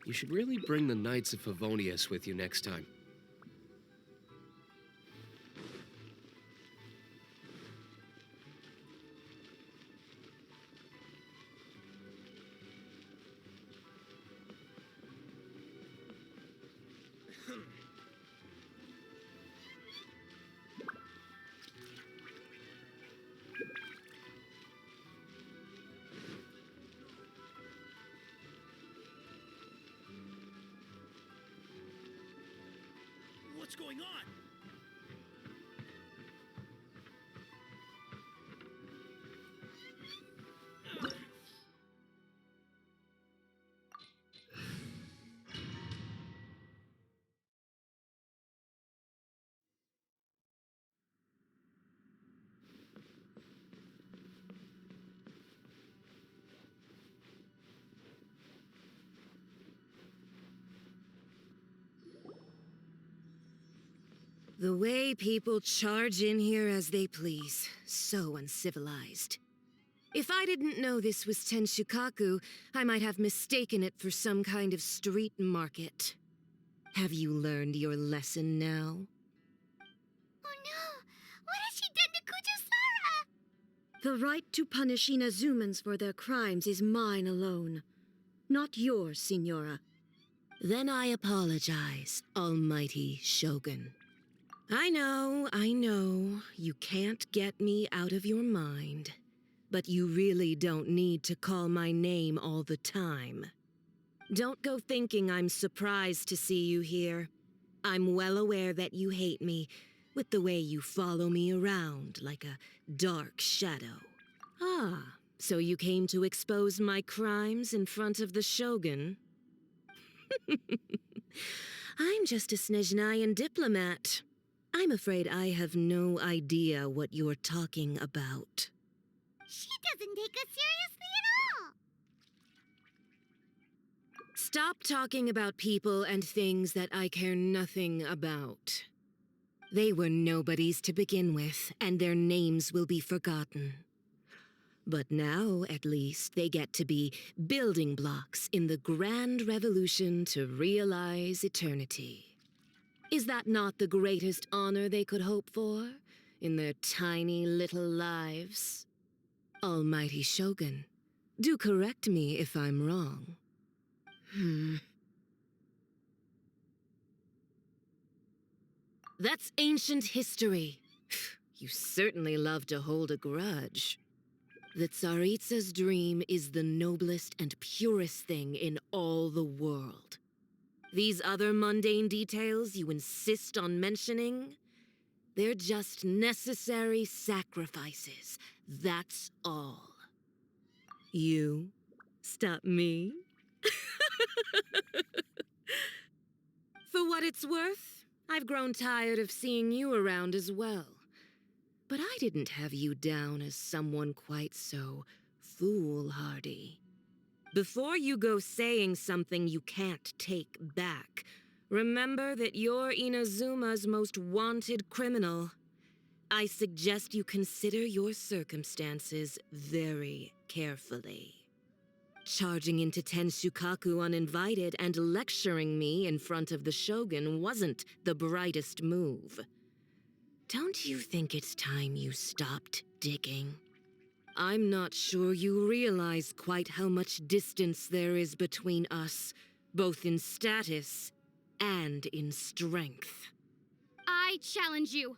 You should really bring the Knights of Favonius with you next time. What's going on? The way people charge in here as they please. So uncivilized. If I didn't know this was Tenshukaku, I might have mistaken it for some kind of street market. Have you learned your lesson now? Oh no! What has she done to Kujusara? The right to punish Inazumans for their crimes is mine alone. Not yours, Signora. Then I apologize, Almighty Shogun. I know, you can't get me out of your mind. But you really don't need to call my name all the time. Don't go thinking I'm surprised to see you here. I'm well aware that you hate me, with the way you follow me around like a dark shadow. Ah, so you came to expose my crimes in front of the Shogun? I'm just a Snezhnayan diplomat. I'm afraid I have no idea what you're talking about. She doesn't take us seriously at all! Stop talking about people and things that I care nothing about. They were nobodies to begin with, and their names will be forgotten. But now, at least, they get to be building blocks in the grand revolution to realize eternity. Is that not the greatest honor they could hope for in their tiny little lives? Almighty Shogun, do correct me if I'm wrong. That's ancient history. You certainly love to hold a grudge. The Tsaritsa's dream is the noblest and purest thing in all the world. These other mundane details you insist on mentioning, they're just necessary sacrifices. That's all. You stop me? For what it's worth, I've grown tired of seeing you around as well. But I didn't have you down as someone quite so foolhardy. Before you go saying something you can't take back, remember that you're Inazuma's most wanted criminal. I suggest you consider your circumstances very carefully. Charging into Tenshukaku uninvited and lecturing me in front of the Shogun wasn't the brightest move. Don't you think it's time you stopped digging? I'm not sure you realize quite how much distance there is between us, both in status and in strength. I challenge you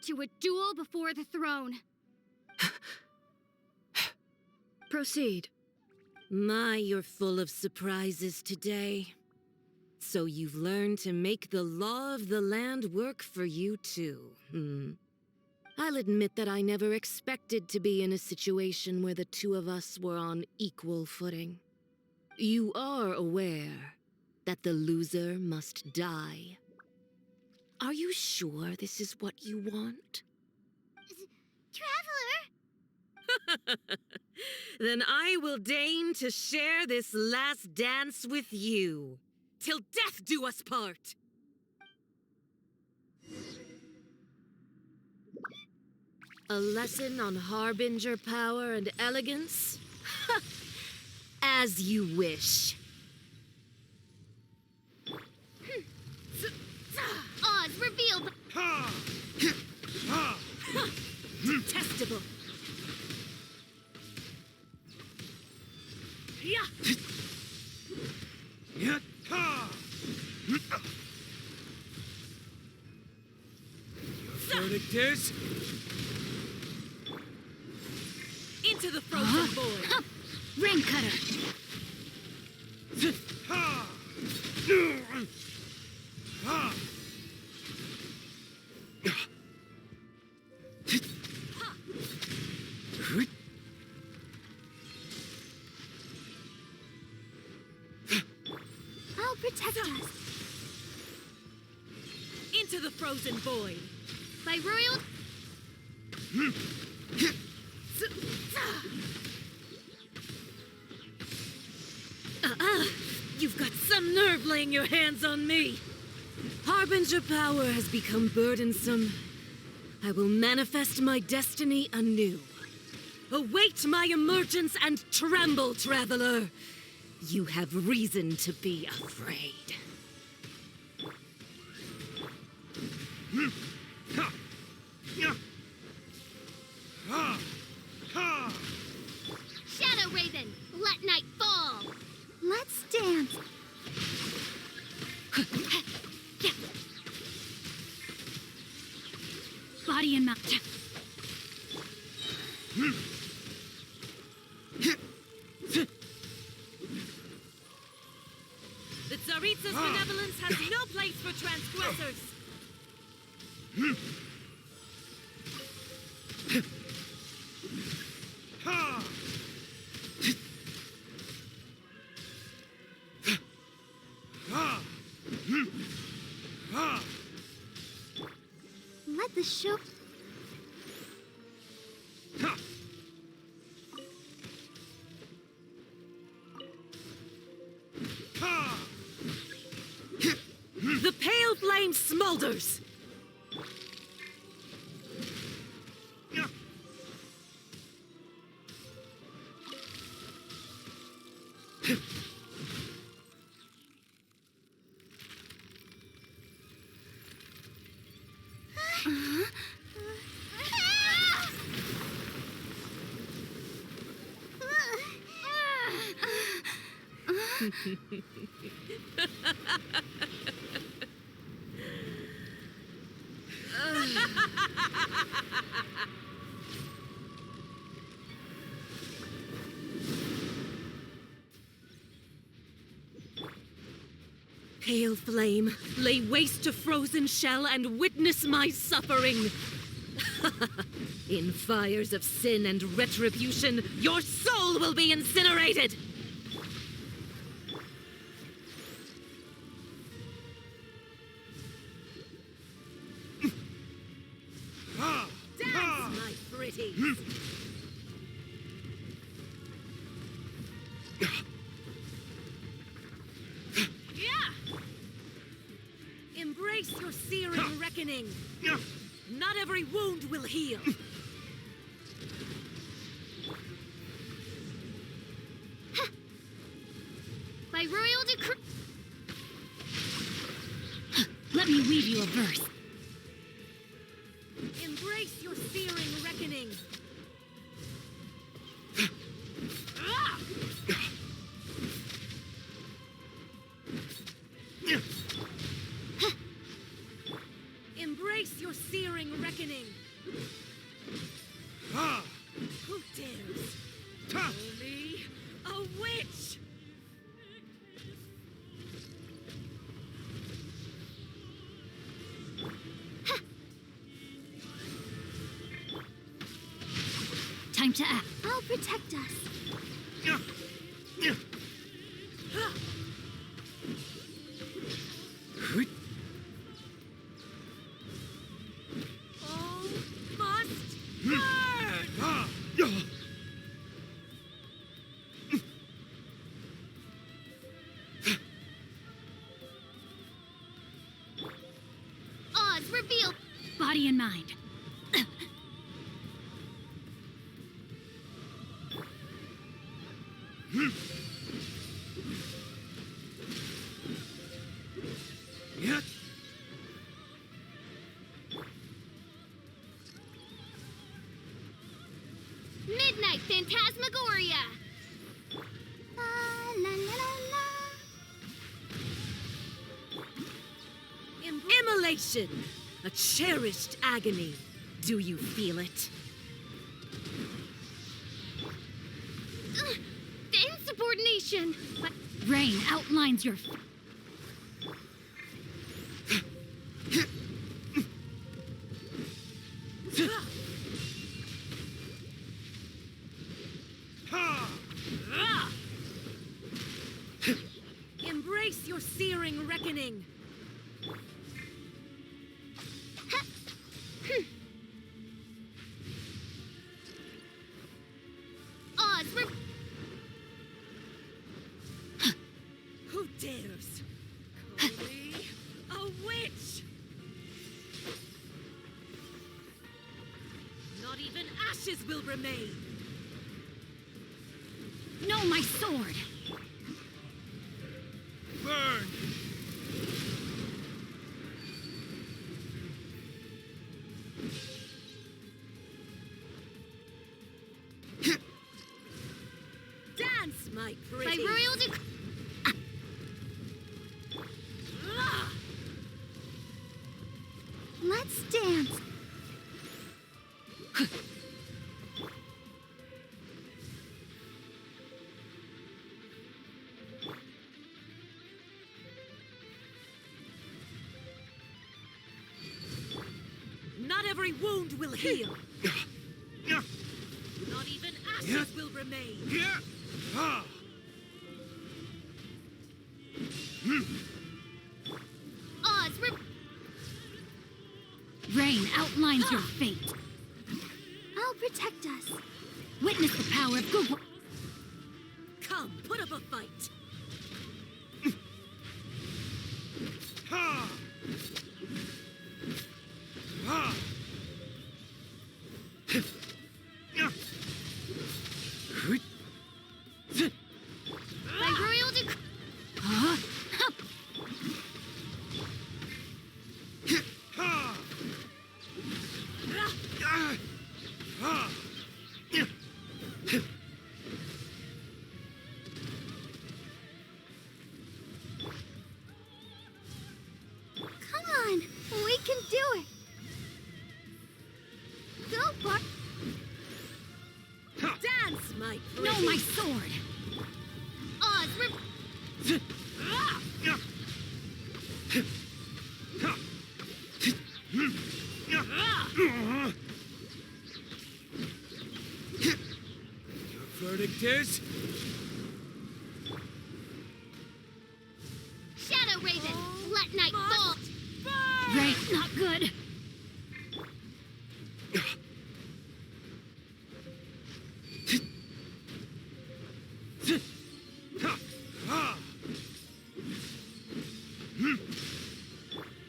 to a duel before the throne. Proceed. My, you're full of surprises today. So you've learned to make the law of the land work for you too, I'll admit that I never expected to be in a situation where the two of us were on equal footing. You are aware that the loser must die. Are you sure this is what you want? Traveler! Then I will deign to share this last dance with you, till death do us part! A lesson on harbinger power and elegance? As you wish. There's... Into the frozen void! Hup! Ring cutter! I'll protect us. Into the frozen void! By royal... You've got some nerve laying your hands on me! Harbinger power has become burdensome. I will manifest my destiny anew. Await my emergence and tremble, traveler! You have reason to be afraid. Shadow Raven, let night fall! Let's dance! Body and mount. The Tsaritsa's benevolence has no place for transgressors! Let the show... The pale flame smolders! Pale flame, lay waste to frozen shell and witness my suffering. In fires of sin and retribution, your soul will be incinerated! Dance, my pretties! Embrace your searing reckoning. Not every wound will heal. By royal decree... Let me weave you a verse. Embrace your searing reckoning. Embrace your searing reckoning. Who dares call me a witch? Time to act. I'll protect us. All must burn! Oz, reveal. Body and mind. Midnight Phantasmagoria! La la la la la. Immolation! A cherished agony. Do you feel it? The insubordination! Rain outlines your... Embrace your searing reckoning! Oz, Who dares? Call me a witch! Not even ashes will remain! No, my sword! Burn! Dance, my by pretty! royal decree. Ah! Let's dance. Not every wound will heal! Not even ashes will remain! Oz, Rain outlines your fate. I'll protect us. Witness the power of good... Come, put up a fight! By royal decree. Huh? Come on, we can do it. Go, Bart. Dance, my pretty! No, my sword! Oz, Your verdict is? Shadow Raven, let night fall. Rain, not good!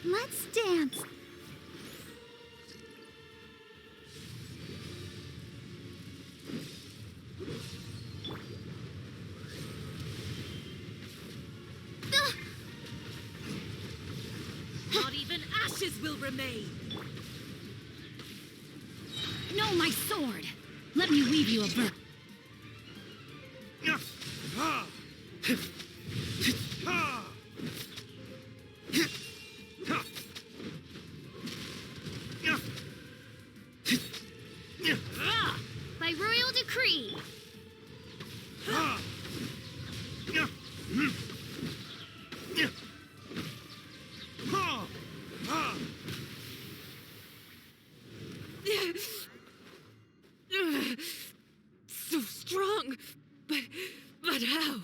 Let's dance. Not even ashes will remain! No, my sword! Let me weave you a verse. By royal decree. So strong! But how?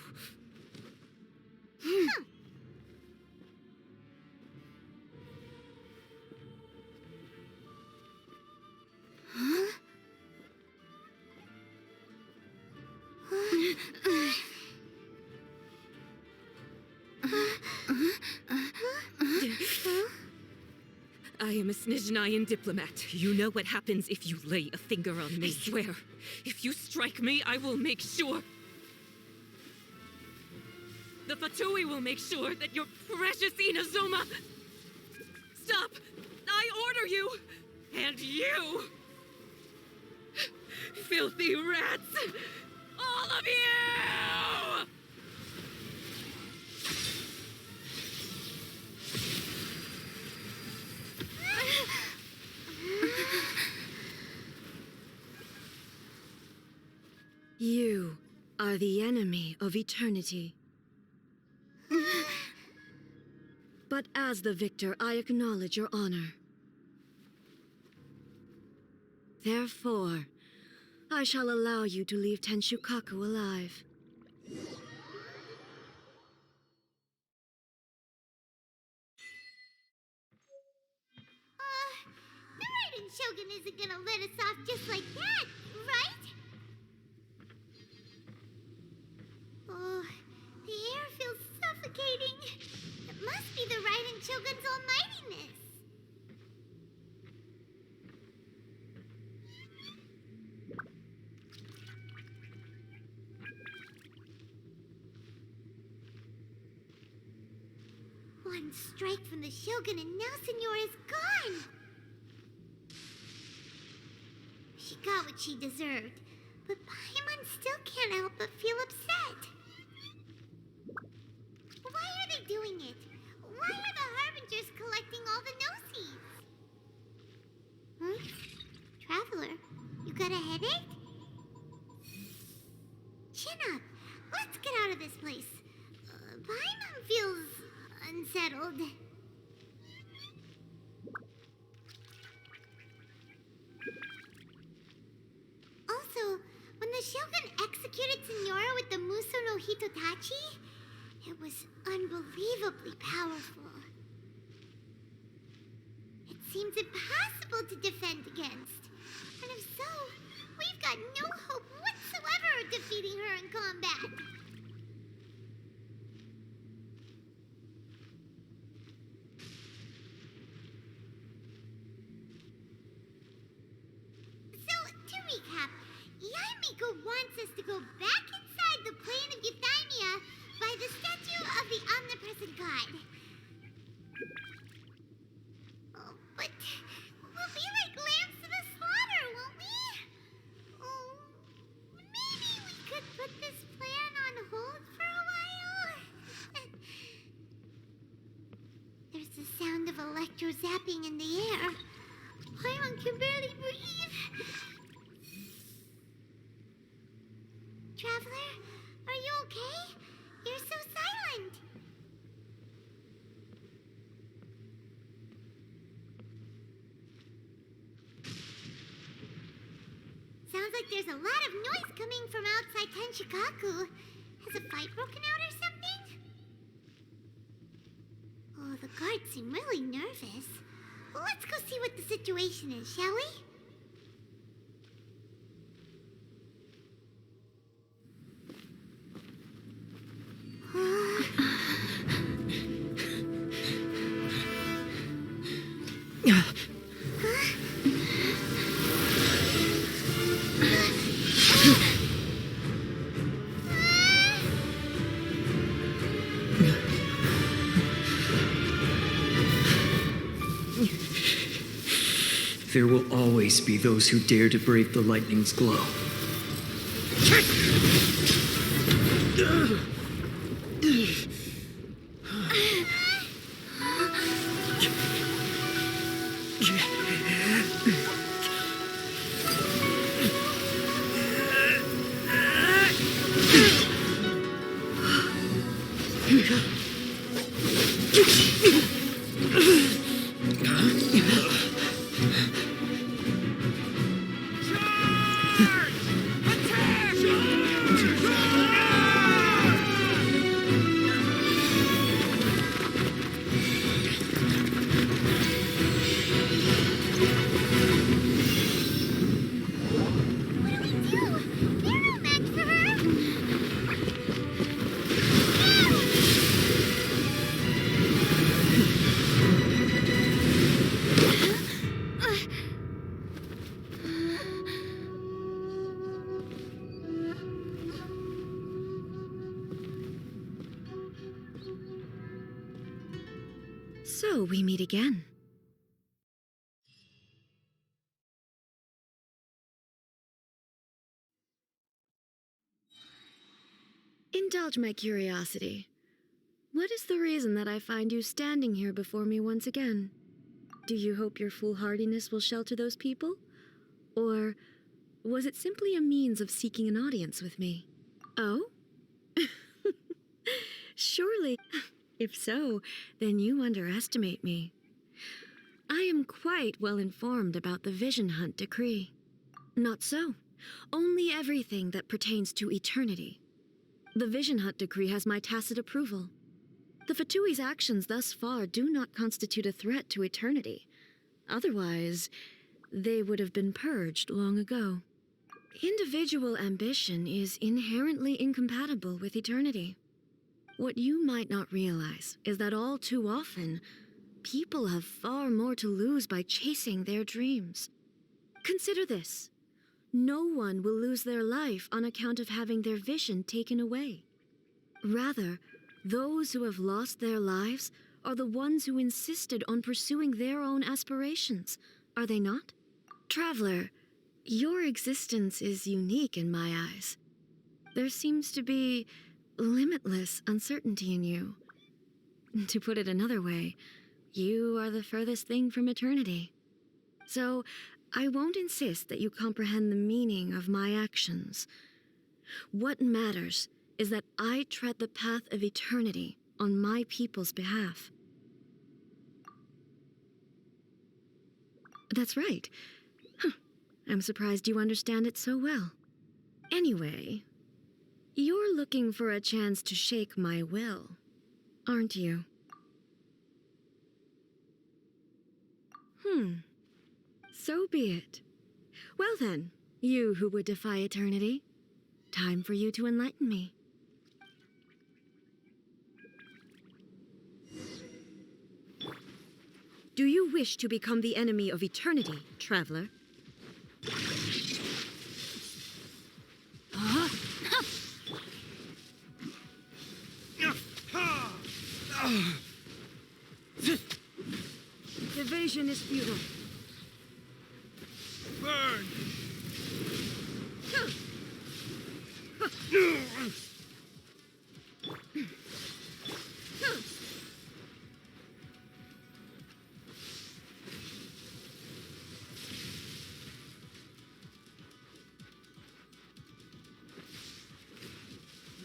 I am a Signorian diplomat. You know what happens if you lay a finger on me. I swear, if you strike me, I will make sure... The Fatui will make sure that your precious Inazuma... Stop! I order you! And you! Filthy rats! All of you! are the enemy of eternity. But as the victor, I acknowledge your honor. Therefore, I shall allow you to leave Tenshukaku alive. The Raiden Shogun isn't gonna let us off just like that, right? Oh, the air feels suffocating. It must be the Raiden Shogun's almightiness. One strike from the Shogun and now Signora's gone. She got what she deserved, but Paimon still can't help but feel upset. Why are they doing it? Why are the Harbingers collecting all the no-seeds? Traveler, you got a headache? Chin up. Let's get out of this place. Paimon feels unsettled. Also, when the Shogun executed Signora with the Muso no Hitotachi, it was unbelievably powerful. It seems impossible to defend against. And if so, we've got no hope whatsoever of defeating her in combat. So, to recap, Yaimiko wants us to go back inside the plane of Euthymia by the statue of the omnipresent god. Oh, but we'll be like lambs to the slaughter, won't we? Oh, maybe we could put this plan on hold for a while? There's the sound of electro zapping in the air. Paimon can barely breathe. Traveler, are you okay? You're so silent. Sounds like there's a lot of noise coming from outside Tenshukaku. Has a fight broken out or something? Oh, the guards seem really nervous. Let's go see what the situation is, shall we? There will always be those who dare to brave the lightning's glow. So we meet again. Indulge my curiosity. What is the reason that I find you standing here before me once again? Do you hope your foolhardiness will shelter those people? Or was it simply a means of seeking an audience with me? Oh? Surely. If so, then you underestimate me. I am quite well informed about the Vision Hunt decree. Not so. Only everything that pertains to eternity. The Vision Hunt decree has my tacit approval. The Fatui's actions thus far do not constitute a threat to eternity. Otherwise, they would have been purged long ago. Individual ambition is inherently incompatible with eternity. What you might not realize is that all too often, people have far more to lose by chasing their dreams. Consider this. No one will lose their life on account of having their vision taken away. Rather, those who have lost their lives are the ones who insisted on pursuing their own aspirations, are they not? Traveler, your existence is unique in my eyes. There seems to be limitless uncertainty in you. To put it another way, you are the furthest thing from eternity. So, I won't insist that you comprehend the meaning of my actions. What matters is that I tread the path of eternity on my people's behalf. That's right. I'm surprised you understand it so well. Anyway, you're looking for a chance to shake my will, aren't you? So be it. Well then, you who would defy eternity, time for you to enlighten me. Do you wish to become the enemy of eternity, traveler? Evasion is futile. Burn!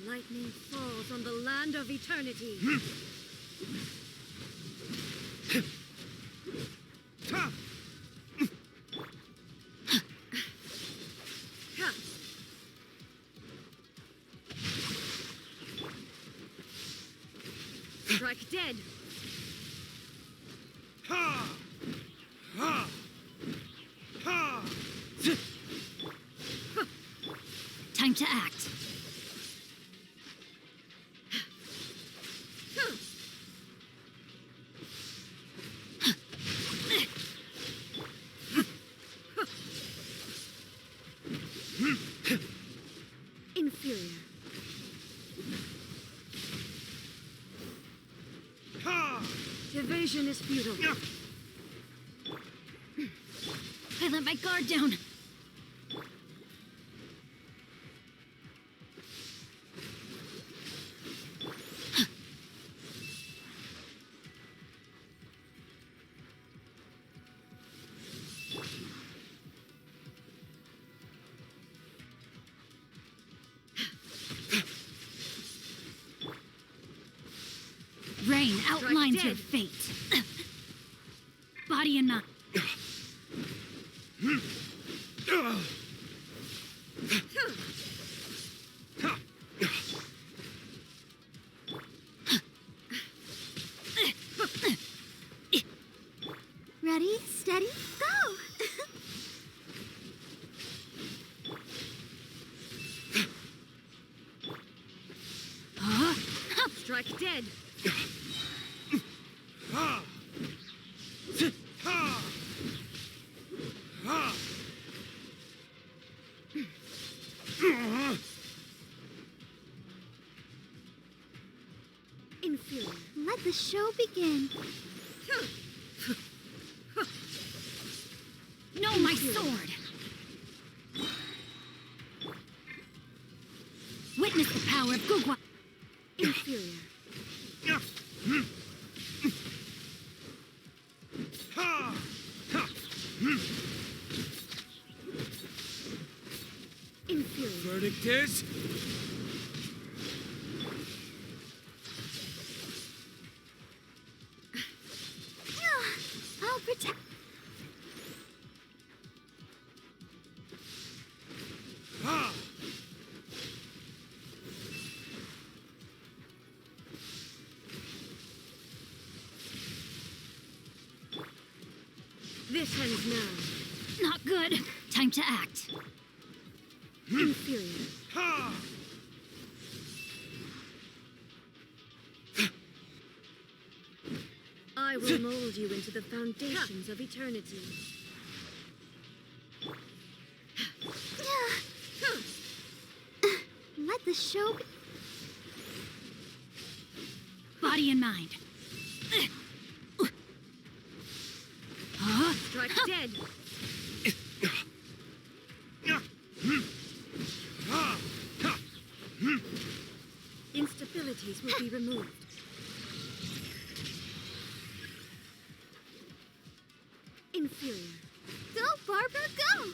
Lightning falls on the land of eternity. Strike dead. Time to act. Inferior. Evasion is futile. I let my guard down. Rain outlines your fate. Body and mind. Ready, steady, go! Strike dead. Inferior. Let the show begin. No, my sword! Witness the power of Gugwa. Inferior. Verdict is... This ends now. Not good. Time to act. Inferior. Ha! I will mold you into the foundations of eternity. Let the show be. Body and mind. Strike dead. Instabilities will be removed. Inferior. Go, Barbara, go!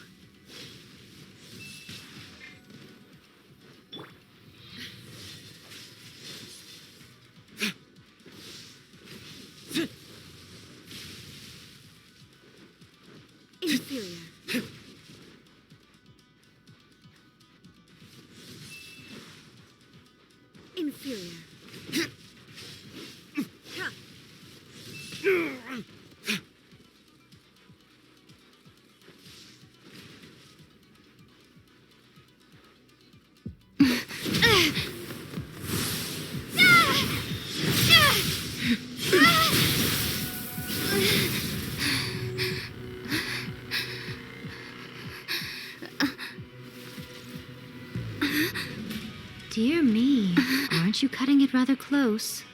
Inferior. Inferior. Ha! Dear me, aren't you cutting it rather close?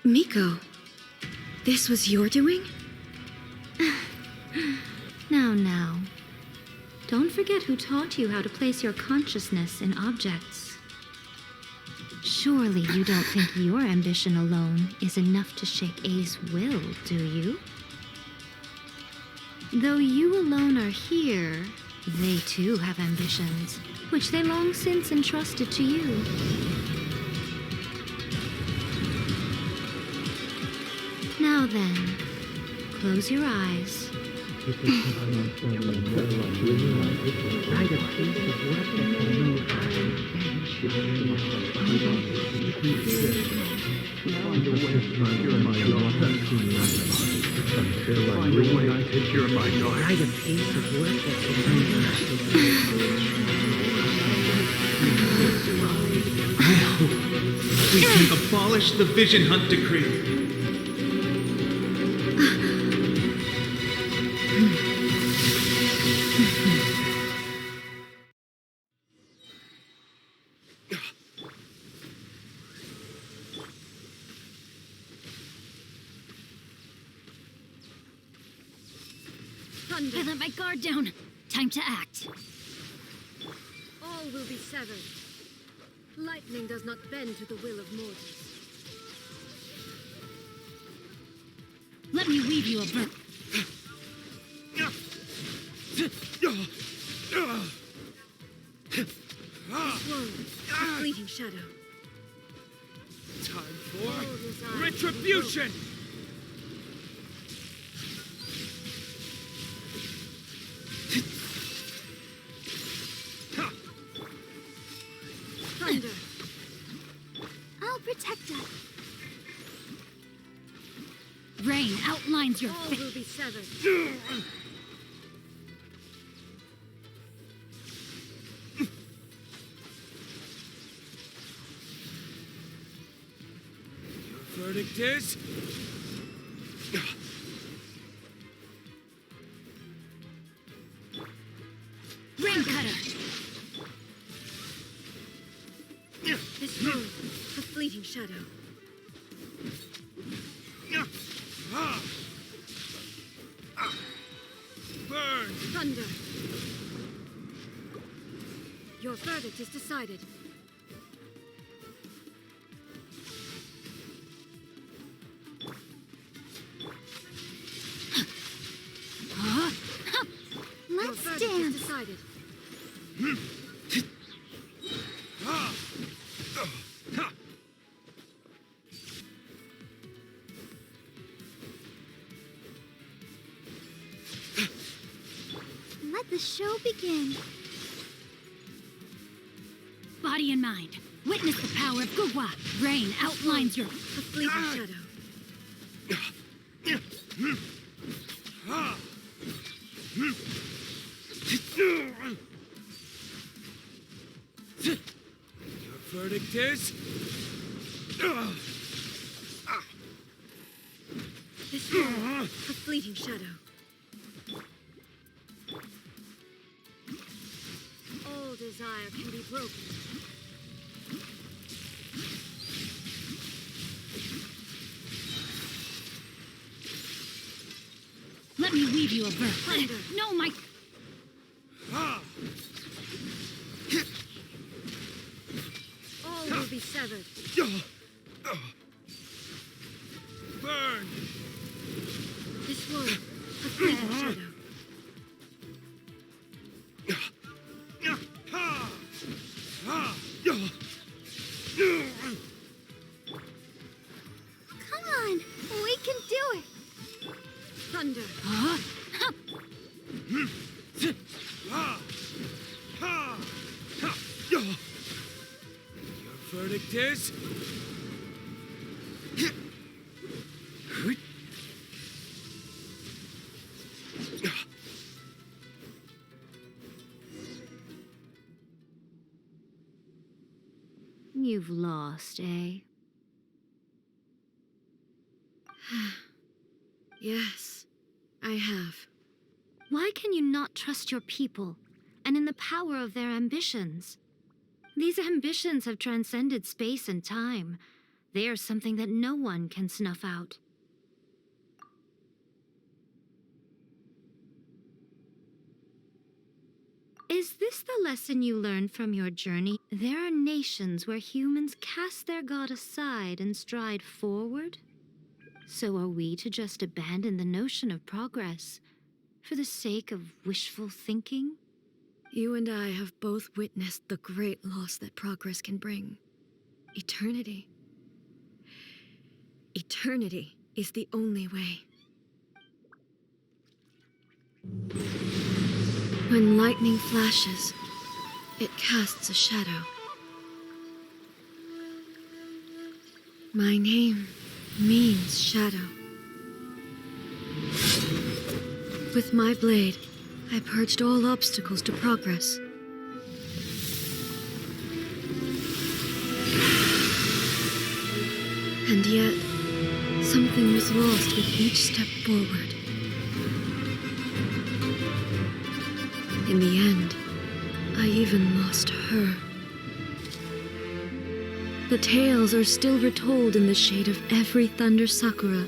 Miko, this was your doing? Now. Don't forget who taught you how to place your consciousness in objects. Surely you don't think your ambition alone is enough to shake A's will, do you? Though you alone are here, they too have ambitions, which they long since entrusted to you. Now then, close your eyes. We can abolish the Vision Hunt Decree. I let my guard down. Time to act. All will be severed. Lightning does not bend to the will of mortals. Let me weave you a bird. Swirl, a fleeting shadow. Time All for desire retribution! Thunder. I'll protect us. Rain outlines your All fate. will be severed. Your verdict is... Rain cutter. This room, a fleeting shadow. Burn! Thunder. Your verdict is decided. Your Let's verdict is dance. decided. Let the show begin. Body and mind. Witness the power of Gugwa. Rain outlines your... A fleeting shadow. Your verdict is... This war, a fleeting shadow. All desire can be broken. Let me weave you a verse. No, my... All will be severed. Burn! This war, a fleeting shadow. Come on, we can do it. Thunder. Your verdict is... You've lost, eh? Yes, I have. Why can you not trust your people and in the power of their ambitions? These ambitions have transcended space and time. They are something that no one can snuff out. Is this the lesson you learned from your journey? There are nations where humans cast their god aside and stride forward. So are we to just abandon the notion of progress for the sake of wishful thinking? You and I have both witnessed the great loss that progress can bring. Eternity. Eternity is the only way. When lightning flashes, it casts a shadow. My name means shadow. With my blade, I purged all obstacles to progress. And yet, something was lost with each step forward. In the end, I even lost her. The tales are still retold in the shade of every thunder sakura.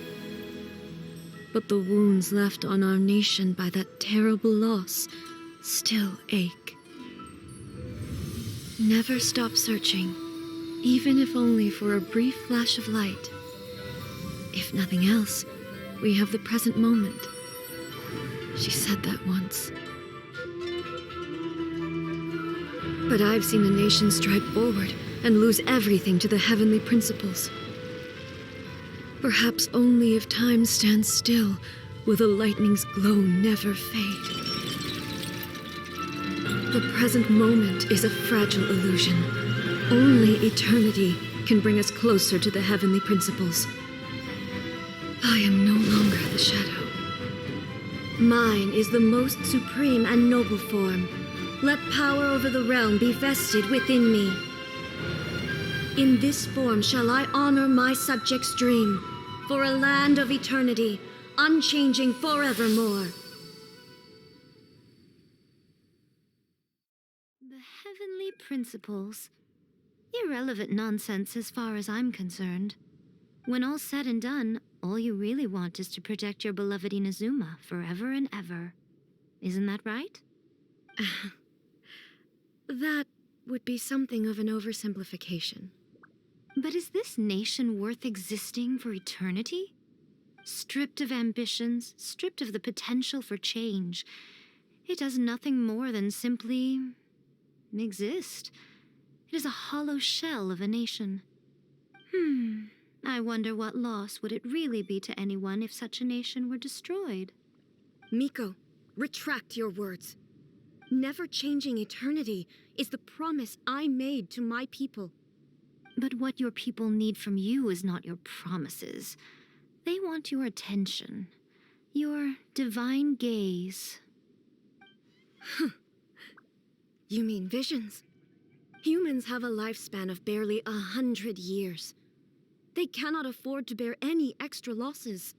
But the wounds left on our nation by that terrible loss still ache. Never stop searching, even if only for a brief flash of light. If nothing else, we have the present moment. She said that once. But I've seen a nation stride forward and lose everything to the heavenly principles. Perhaps only if time stands still will the lightning's glow never fade. The present moment is a fragile illusion. Only eternity can bring us closer to the heavenly principles. I am no longer the shadow. Mine is the most supreme and noble form. Let power over the realm be vested within me. In this form shall I honor my subjects' dream, for a land of eternity, unchanging forevermore. The heavenly principles. Irrelevant nonsense as far as I'm concerned. When all's said and done, all you really want is to protect your beloved Inazuma forever and ever. Isn't that right? That would be something of an oversimplification. But is this nation worth existing for eternity? Stripped of ambitions, stripped of the potential for change, it does nothing more than simply exist. It is a hollow shell of a nation. I wonder what loss would it really be to anyone if such a nation were destroyed? Miko, retract your words. Never changing eternity is the promise I made to my people. But what your people need from you is not your promises. They want your attention. Your divine gaze. You mean visions? Humans have a lifespan of barely 100 years. They cannot afford to bear any extra losses.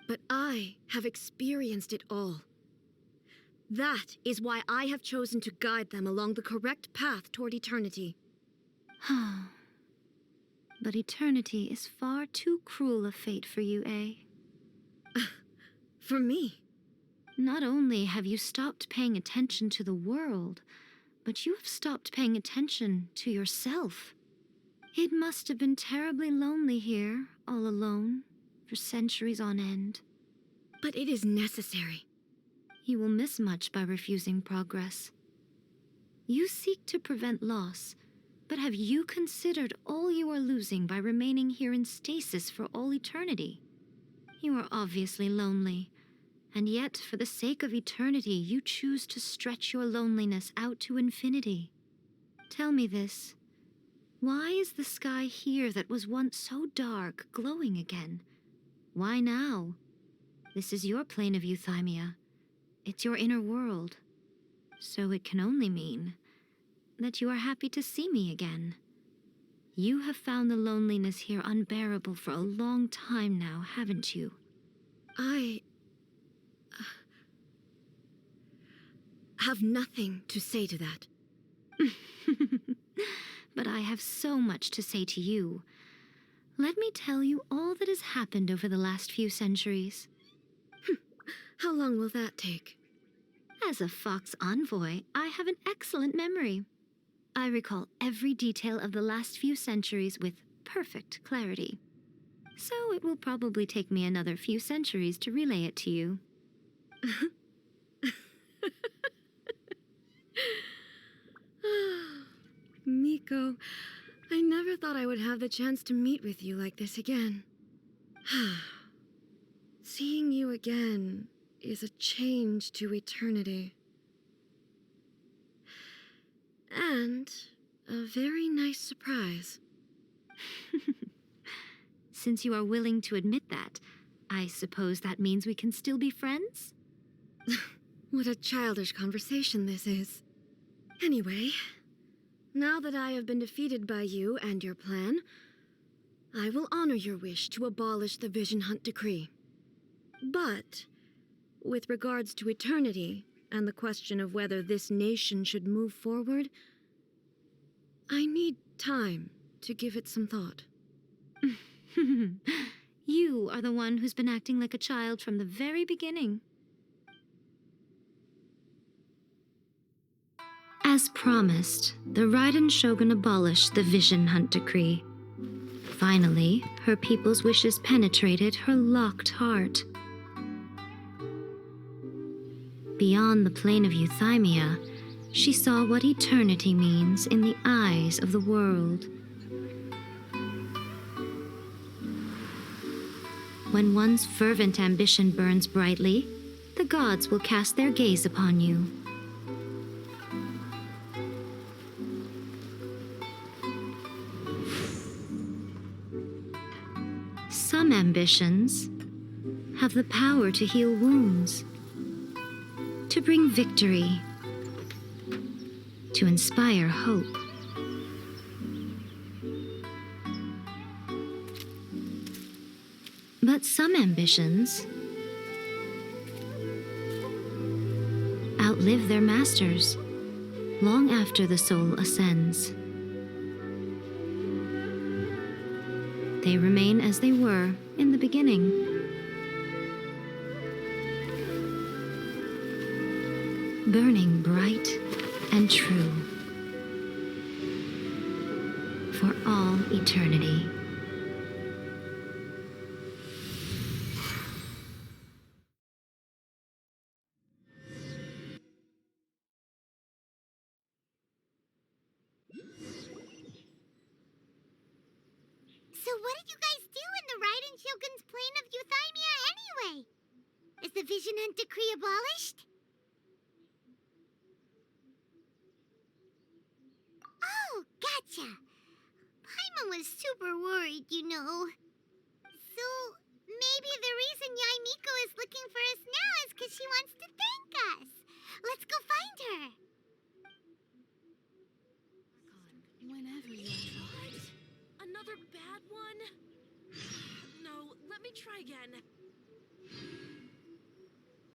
But I have experienced it all. That is why I have chosen to guide them along the correct path toward eternity. But eternity is far too cruel a fate for you, eh? For me? Not only have you stopped paying attention to the world, but you have stopped paying attention to yourself. It must have been terribly lonely here, all alone, for centuries on end. But it is necessary. You will miss much by refusing progress. You seek to prevent loss, but have you considered all you are losing by remaining here in stasis for all eternity? You are obviously lonely, and yet for the sake of eternity you choose to stretch your loneliness out to infinity. Tell me this. Why is the sky here that was once so dark glowing again? Why now? This is your plane of euthymia. It's your inner world. So it can only mean that you are happy to see me again. You have found the loneliness here unbearable for a long time now, haven't you? I have nothing to say to that. But I have so much to say to you. Let me tell you all that has happened over the last few centuries. How long will that take? As a Fox envoy, I have an excellent memory. I recall every detail of the last few centuries with perfect clarity. So it will probably take me another few centuries to relay it to you. Miko, I never thought I would have the chance to meet with you like this again. Seeing you again is a change to eternity. And a very nice surprise. Since you are willing to admit that, I suppose that means we can still be friends? What a childish conversation this is. Anyway, now that I have been defeated by you and your plan, I will honor your wish to abolish the Vision Hunt Decree. But, with regards to eternity and the question of whether this nation should move forward, I need time to give it some thought. You are the one who's been acting like a child from the very beginning. As promised, the Raiden Shogun abolished the Vision Hunt Decree. Finally, her people's wishes penetrated her locked heart. Beyond the plane of euthymia, she saw what eternity means in the eyes of the world. When one's fervent ambition burns brightly, the gods will cast their gaze upon you. Some ambitions have the power to heal wounds, to bring victory, to inspire hope. But some ambitions outlive their masters long after the soul ascends. They remain as they were in the beginning. Burning bright and true for all eternity. So what did you guys do in the Raiden Shogun's plane of euthymia anyway? Is the Vision Hunt Decree abolished? Oh, gotcha. Paimon was super worried, you know. So, maybe the reason Yaimiko is looking for us now is because she wants to thank us. Let's go find her. Whenever you're What? Another bad one? No, let me try again.